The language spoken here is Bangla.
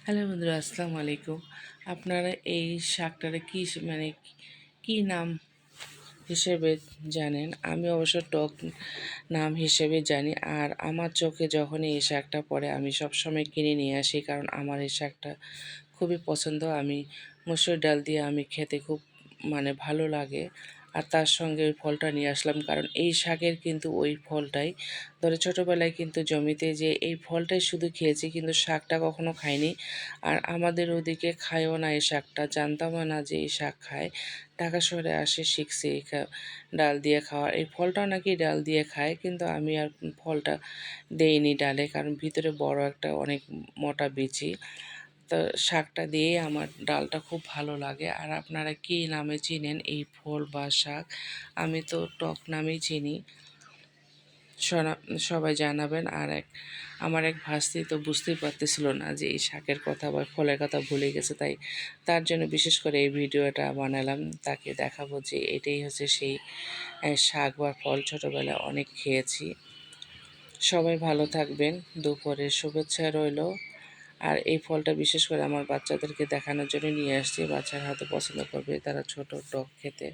হ্যালো বন্ধুরা, আসসালামু আলাইকুম। আপনারা এই শাকটারে কি নাম হিসেবে জানেন? আমি অবশ্য টক নাম হিসেবে জানি। আর আমার চোখে যখনই এই শাকটা পড়ে আমি সবসময় কিনে নিয়ে আসি, কারণ আমার এই শাকটা খুবই পছন্দ। আমি মসুর ডাল দিয়ে আমি খেতে খুব ভালো লাগে। আর তার সঙ্গে ওই ফলটা নিয়ে আসলাম, কারণ এই শাকের কিন্তু ওই ফলটাই ধরে ছোটোবেলায় কিন্তু জমিতে যে এই ফলটাই শুধু খেয়েছি, কিন্তু শাকটা কখনো খাইনি। আর আমাদের ওদিকে খায়ও না এই শাকটা, জানতামও না যে এই শাক খায়। ঢাকা শহরে আসে শিখছি ডাল দিয়ে খাওয়ার। এই ফলটাও নাকি ডাল দিয়ে খায়, কিন্তু আমি আর ফলটা দেইনি ডালে, কারণ ভিতরে বড় একটা অনেক মোটা বিচি। তো শাকটা দিয়েই আমার ডালটা খুব ভালো লাগে। আর আপনারা কী নামে চিনেন এই ফল বা শাক? আমি তো টক নামেই চিনি। সবাই জানাবেন। আর আমার এক ভাস্তি তো বুঝতেই পারতেছিল না যে এই শাকের কথা বা ফলের কথা ভুলে গেছে, তাই তার জন্য বিশেষ করে এই ভিডিওটা বানালাম। তাকে দেখাবো যে এটাই হচ্ছে সেই শাক বা ফল, ছোটোবেলায় অনেক খেয়েছি। সবাই ভালো থাকবেন, দুপুরের শুভেচ্ছা রইল। আর এই ফলটা বিশেষ করে আমার বাচ্চাদেরকে দেখানোর জন্য নিয়ে আসছি, বাচ্চারা হয়তো পছন্দ করবে, তারা ছোট টক খেতে।